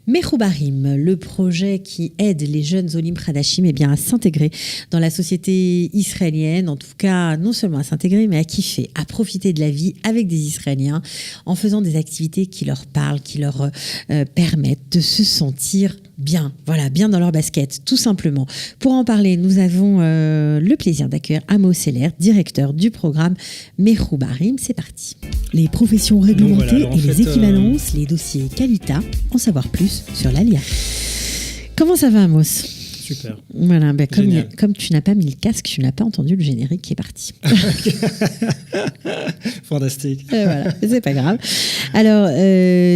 Mechoubarim, le projet qui aide les jeunes Olim Hadashim à s'intégrer dans la société israélienne, en tout cas non seulement à s'intégrer, mais à kiffer, à profiter de la vie avec des Israéliens en faisant des activités qui leur parlent, qui leur permettent de se sentir bien, voilà, bien dans leur basket, tout simplement. Pour en parler, nous avons le plaisir d'accueillir Amos Heller, directeur du programme Mechoubarim. C'est parti. Les professions réglementées et les équivalences, les dossiers Qualita, en savoir plus sur l'ALIA. Comment ça va, Amos ? Super. Voilà, comme tu n'as pas mis le casque, tu n'as pas entendu le générique qui est parti. Fantastique. Voilà, c'est pas grave. Alors,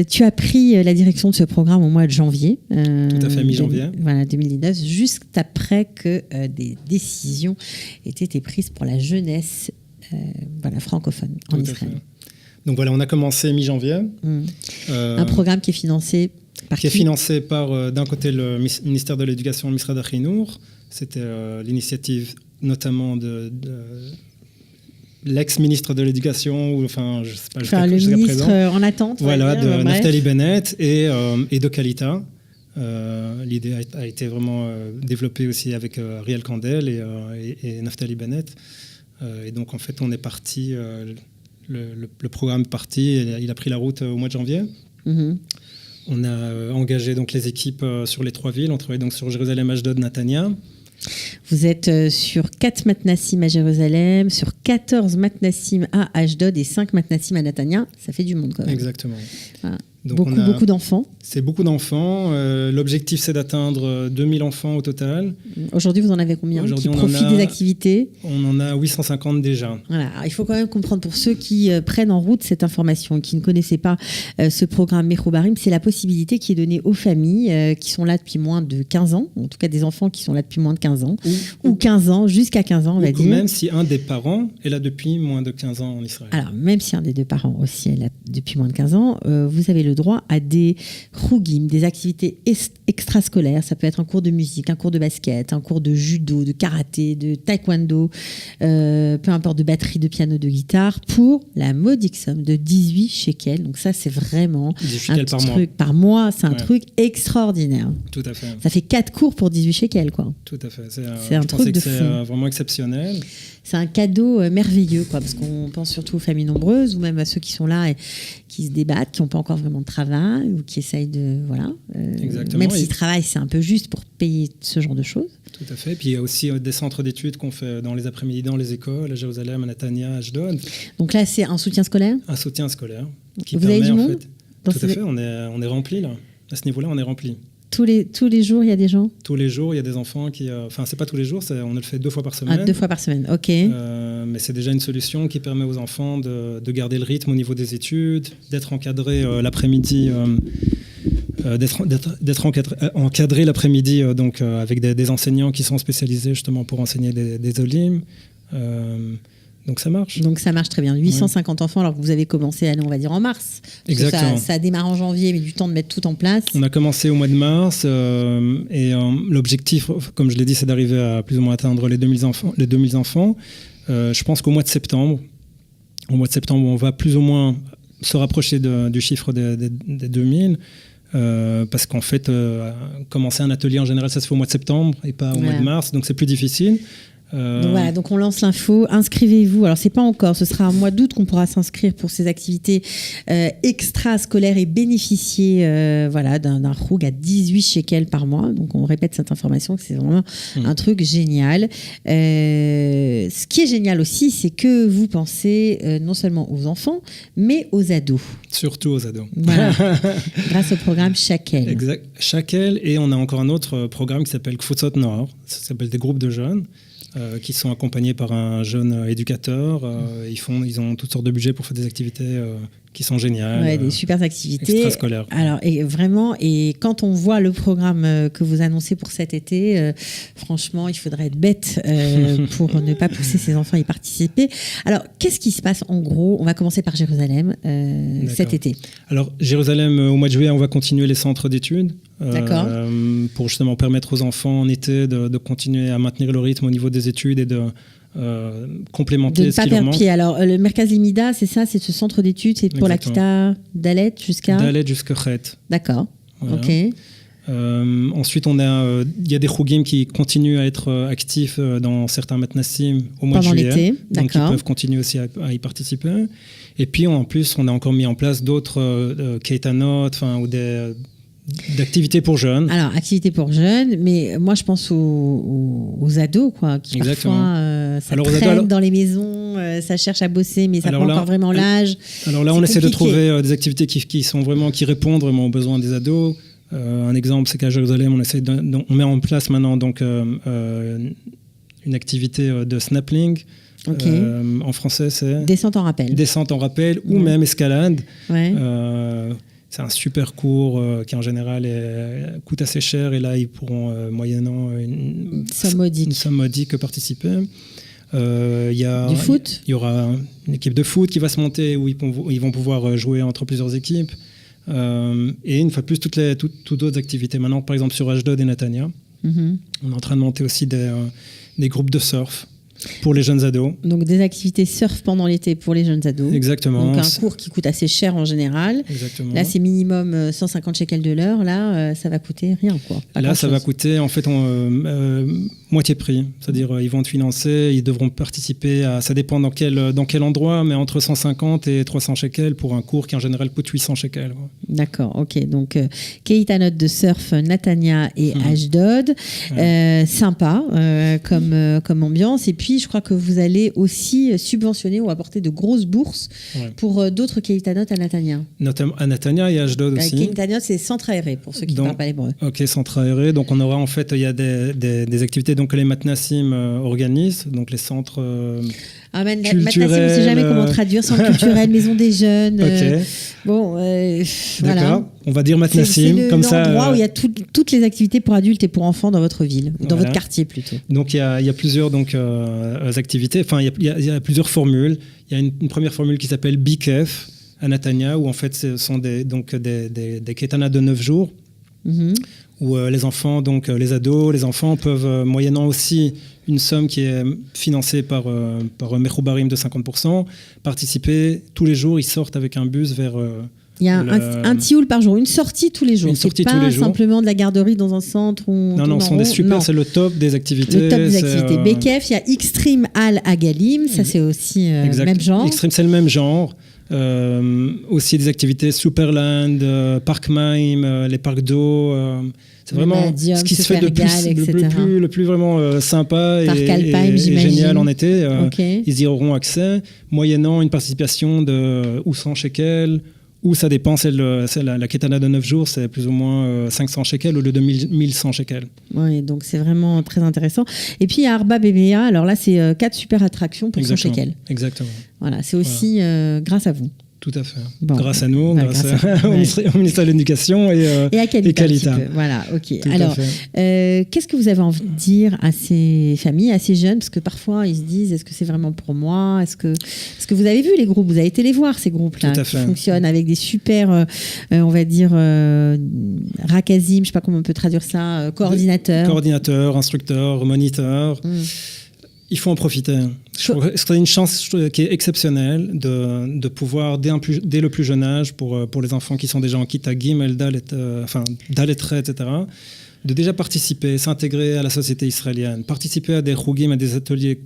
tu as pris la direction de ce programme au mois de janvier. Tout à fait, mi-janvier. Voilà, 2019, juste après que des décisions aient été prises pour la jeunesse francophone en Israël. Donc voilà, on a commencé mi-janvier. Un programme qui est financé par qui est financé par, d'un côté, le ministère de l'Éducation, le Misrad HaChinour. C'était l'initiative notamment de l'ex-ministre de l'Éducation, ou enfin, je ne sais pas, le ministre en attente. Voilà, de Naftali Bennett et de Qualita. L'idée a été vraiment développée aussi avec Ariel Kandel et Naftali Bennett. Et donc, en fait, on est parti, le programme est parti, il a pris la route au mois de janvier. Mm-hmm. On a engagé donc les équipes sur les 3 villes. On travaille donc sur Jérusalem, Ashdod, Netanya. Vous êtes sur 4 matnassim à Jérusalem, sur 14 matnassim à Ashdod et 5 matnassim à Netanya. Ça fait du monde quand même. Exactement. Voilà. Donc beaucoup d'enfants. C'est beaucoup d'enfants. L'objectif, c'est d'atteindre 2000 enfants au total. Aujourd'hui, vous en avez combien qui profitent des activités ? On en a 850 déjà. Voilà. Alors, il faut quand même comprendre, pour ceux qui prennent en route cette information, qui ne connaissaient pas ce programme Mechoubarim, c'est la possibilité qui est donnée aux familles qui sont là depuis moins de 15 ans, en tout cas des enfants qui sont là depuis moins de 15 ans, ou 15 ans, jusqu'à 15 ans, on va dire. Ou même si un des parents est là depuis moins de 15 ans en Israël. Alors, même si un des 2 parents aussi est là depuis moins de 15 ans, vous avez le droit à des chougim, des activités extrascolaires. Ça peut être un cours de musique, un cours de basket, un cours de judo, de karaté, de taekwondo, peu importe, de batterie, de piano, de guitare, pour la modique somme de 18 shekels. Donc ça, c'est vraiment un truc par mois. C'est un truc extraordinaire. Tout à fait. Ça fait 4 cours pour 18 shekels, quoi. Tout à fait. C'est un truc de fou. C'est vraiment exceptionnel. C'est un cadeau merveilleux, quoi, parce qu'on pense surtout aux familles nombreuses, ou même à ceux qui sont là et qui se débattent, qui n'ont pas encore vraiment de travail, ou qui essayent de... Voilà. Même s'ils travaillent, c'est un peu juste pour payer ce genre de choses. Tout à fait. Puis il y a aussi des centres d'études qu'on fait dans les après-midi, dans les écoles, à Jérusalem, à Netanya, à Ashdod. Donc là, c'est un soutien scolaire ? Un soutien scolaire. Qui vous avez du monde ? Tout à fait. On est rempli, là. À ce niveau-là, on est rempli. Tous les jours, il y a des gens ? Tous les jours, il y a des enfants qui... Enfin, c'est pas tous les jours, on le fait 2 fois par semaine. 2 fois par semaine, ok. Mais c'est déjà une solution qui permet aux enfants de garder le rythme au niveau des études, d'être encadrés l'après-midi... d'être encadré l'après-midi donc, avec des enseignants qui sont spécialisés justement pour enseigner des Olim. Donc ça marche. Donc ça marche très bien. 850 enfants alors que vous avez commencé, on va dire en mars. Exactement. Ça démarre en janvier, mais du temps de mettre tout en place. On a commencé au mois de mars et l'objectif, comme je l'ai dit, c'est d'arriver à plus ou moins atteindre les 2000 enfants. Je pense qu'au mois de septembre, on va plus ou moins se rapprocher du chiffre des 2000. Parce qu'en fait, commencer un atelier en général, ça se fait au mois de septembre et pas au mois de mars, donc c'est plus difficile. Donc voilà, donc on lance l'info, inscrivez-vous. Alors c'est pas encore, ce sera un mois d'août qu'on pourra s'inscrire pour ces activités extrascolaires et bénéficier d'un choug à 18 shekels par mois. Donc on répète cette information, que c'est vraiment un truc génial. Ce qui est génial aussi, c'est que vous pensez non seulement aux enfants, mais aux ados. Surtout aux ados. Voilà, grâce au programme Shakel. Exact, Shakel, et on a encore un autre programme qui s'appelle Kfutzot Noor, ça s'appelle des groupes de jeunes. Qui sont accompagnés par un jeune éducateur. Ils ont toutes sortes de budgets pour faire des activités qui sont géniales. Ouais, des super activités. Extrascolaires. Alors, et quand on voit le programme que vous annoncez pour cet été, franchement, il faudrait être bête pour ne pas pousser ses enfants à y participer. Alors, qu'est-ce qui se passe en gros ? On va commencer par Jérusalem cet été. Alors, Jérusalem, au mois de juillet, on va continuer les centres d'études. D'accord. Pour justement permettre aux enfants en été de continuer à maintenir le rythme au niveau des études et de complémenter ce qui leur manque. De ne pas perdre pied. Alors, le Merkaz Limida, c'est ça, c'est ce centre d'études, c'est pour la Kita d'Alet jusqu'à... D'Alet jusqu'à Chet. D'accord. Voilà. Ok. Ensuite, il y a des chougim qui continuent à être actifs dans certains matnassim au mois Pendant de juillet. l'été, Donc, ils d'accord. peuvent continuer aussi à y participer. Et puis, en plus, on a encore mis en place d'autres keitanot, ou d'activités pour jeunes. Alors, activité pour jeunes, mais moi je pense aux ados, quoi, qui Exactement. parfois ça Alors, aux traîne ados, dans les maisons, ça cherche à bosser, mais ça n'a pas encore vraiment l'âge. Alors là, C'est on essaie de compliqué. trouver des activités qui répondent vraiment aux besoins des ados. Un exemple, c'est qu'à Jérusalem, on met en place maintenant donc, une activité de snapping. Ok. En français, c'est Descente en rappel. descente en rappel ou même escalade. Ouais. C'est un super cours qui en général coûte assez cher et là ils pourront moyennant une somme modique participer. Du foot. Il y aura une équipe de foot qui va se monter où ils vont pouvoir jouer entre plusieurs équipes. Et une fois de plus, toutes d'autres activités. Maintenant, par exemple, sur Ashdod et Netanya, on est en train de monter aussi des groupes de surf pour les jeunes ados. Donc des activités surf pendant l'été pour les jeunes ados. Exactement. Donc un cours qui coûte assez cher en général. Exactement. Là, c'est minimum 150 shekels de l'heure. Là, ça va coûter rien, quoi. Pas Là, ça va grand-chose. coûter en fait moitié prix. C'est-à-dire ils vont être financés, ils devront participer ça dépend dans quel endroit, mais entre 150 et 300 shekels pour un cours qui en général coûte 800 shekels. D'accord, ok. Donc, Keitanot de surf, Netanya et Ashdod. Sympa comme ambiance. Et puis, je crois que vous allez aussi subventionner ou apporter de grosses bourses pour d'autres Keitanot à Netanya. Notamment à Netanya et à Ashdod aussi. Keitanot, c'est centre aéré, pour ceux qui ne parlent pas l'hébreu. Ok, centre aéré. Donc, on aura en fait, il y a des activités donc, que les matnassim organisent, donc les centres culturels. Matnassim, on ne sait jamais comment traduire. Centre culturel, maison des jeunes. Ok. Bon, D'accord. voilà. On va dire C'est matnassim, comme ça. l'endroit où il y a toutes les activités pour adultes et pour enfants dans votre ville, ou dans Voilà. votre quartier plutôt. Donc il y a plusieurs activités, enfin il y a plusieurs formules. Il y a une première formule qui s'appelle BKF à Netanya, où en fait ce sont des ketanas de 9 jours, où les enfants, donc les ados, les enfants peuvent, moyennant aussi une somme qui est financée par Mechoubarim de 50%, participer tous les jours. Ils sortent avec un bus vers... Il y a un tioul par jour, une sortie tous les jours. Une sortie c'est tous pas les jours. simplement de la garderie dans un centre où Non, ce sont des super, c'est le top des activités. Le top des activités. BKF, il y a Extreme Al Agalim, ça c'est aussi le même genre. Extreme, c'est le même genre. Aussi des activités Superland, Park Mime, les parcs d'eau. C'est vraiment ce qui se fait de le plus vraiment sympa et génial en été. Ils y auront accès, moyennant une participation de 100 shekels, ou ça dépend, la ketana de 9 jours, c'est plus ou moins 500 shekels au lieu de 1100 shekels. Oui, donc c'est vraiment très intéressant. Et puis à Arba Bébéa, alors là, c'est 4 super attractions pour 100 shekels. Exactement. Voilà, c'est aussi grâce à vous. Tout à fait. Bon. Grâce à nous, grâce au ministère de l'Éducation et à Kalita. Voilà, ok. Alors, qu'est-ce que vous avez envie de dire à ces familles, à ces jeunes? Parce que parfois, ils se disent, est-ce que c'est vraiment pour moi? Est-ce que vous avez vu les groupes? Vous avez été les voir, ces groupes-là, qui fonctionnent avec des super, on va dire, rakazim, je ne sais pas comment on peut traduire ça, coordinateurs. Coordinateurs, instructeurs, moniteurs. Il faut en profiter. C'est une chance qui est exceptionnelle de pouvoir, dès le plus jeune âge, pour les enfants qui sont déjà en Kitagim, Dalet, etc., de déjà participer, s'intégrer à la société israélienne, participer à des chougim, à des ateliers,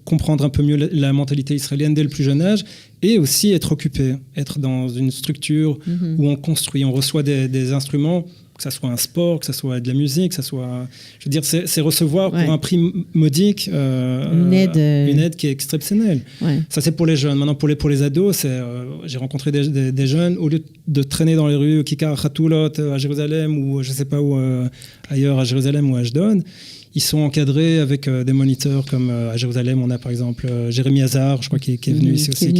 comprendre un peu mieux la mentalité israélienne dès le plus jeune âge, et aussi être occupé, être dans une structure où on construit, on reçoit des instruments, que ça soit un sport, que ça soit de la musique, que ça soit... Je veux dire, c'est recevoir pour un prix modique une aide qui est exceptionnelle. Ouais. Ça, c'est pour les jeunes. Maintenant, pour les ados, j'ai rencontré des jeunes, au lieu de traîner dans les rues, Kikar Khatoulot à Jérusalem, ou je ne sais pas où ailleurs à Jérusalem ou à Ashdod, ils sont encadrés avec des moniteurs comme à Jérusalem, on a par exemple Jérémy Hazard, je crois, qui est venu ici aussi.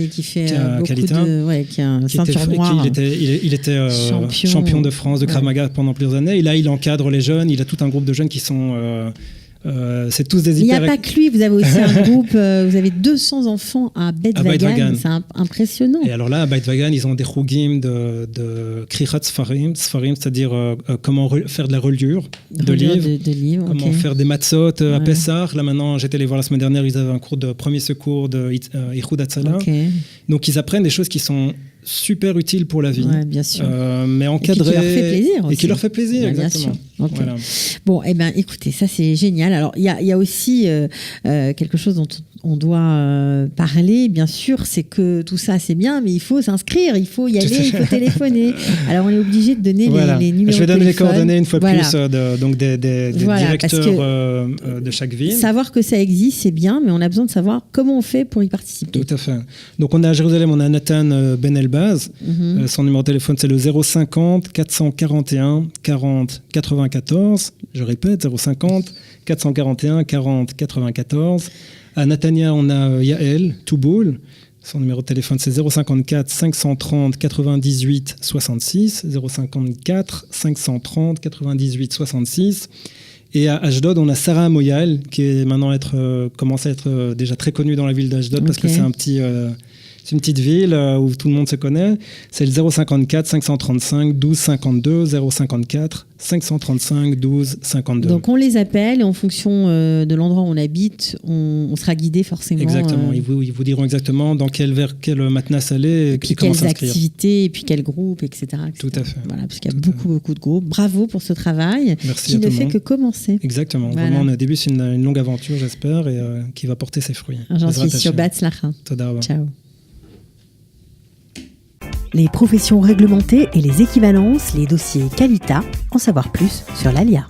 Qui fait beaucoup qui a un ceinture noire. Il était champion de France de Krav Maga pendant plusieurs années. Et là, il encadre les jeunes. Il a tout un groupe de jeunes qui sont... c'est tous des hyper... Il n'y a pas que lui, vous avez aussi un groupe, vous avez 200 enfants à Beit Vagan, c'est impressionnant. Et alors là, à Beit Vagan, ils ont des chougim de Krichat Sfarim, c'est-à-dire comment faire de la reliure de livres, comment faire des matzot à Pessah. Là maintenant, j'étais allé voir la semaine dernière, ils avaient un cours de premier secours de Ichud Hatzalah. Donc ils apprennent des choses qui sont super utile pour la vie. Ouais, bien sûr. Mais encadré. Et qui leur fait plaisir aussi. Et qui leur fait plaisir, Ouais, exactement. bien sûr. Okay. Voilà. Bon, écoutez, ça c'est génial. Alors, il y a aussi quelque chose dont on doit parler, bien sûr, c'est que tout ça c'est bien, mais il faut s'inscrire, il faut y aller, il faut téléphoner. Alors, on est obligé de donner les numéros de téléphone. Je vais donner les coordonnées une fois plus donc des directeurs de chaque ville. Savoir que ça existe, c'est bien, mais on a besoin de savoir comment on fait pour y participer. Tout à fait. Donc, on est à Jérusalem, on a Nathan Ben Elbaz. Son numéro de téléphone, c'est le 050 441 40 94. Je répète, 050 441 40 94. À Natania, on a Yael Touboul. Son numéro de téléphone, c'est 054 530 98 66. 054 530 98 66. Et à Ashdod, on a Sarah Moyal, qui est maintenant commence à être déjà très connue dans la ville d'Ashdod, parce que c'est c'est une petite ville où tout le monde se connaît. C'est le 054 535 12 52, 054 535 12 52. Donc on les appelle et en fonction de l'endroit où on habite, on sera guidé forcément. Exactement, ils vous diront exactement vers quel matnas aller et puis comment s'inscrire. Quelles activités, et puis quel groupe, etc. Tout à fait. Voilà, parce qu'il y a beaucoup de groupes. Bravo pour ce travail. Merci qui ne fait que commencer. Exactement. Voilà. Vraiment, au début, c'est une longue aventure, j'espère, et qui va porter ses fruits. J'en suis sûre. Batzlacha. Ciao. Les professions réglementées et les équivalences, les dossiers Qualita, en savoir plus sur l'ALIA.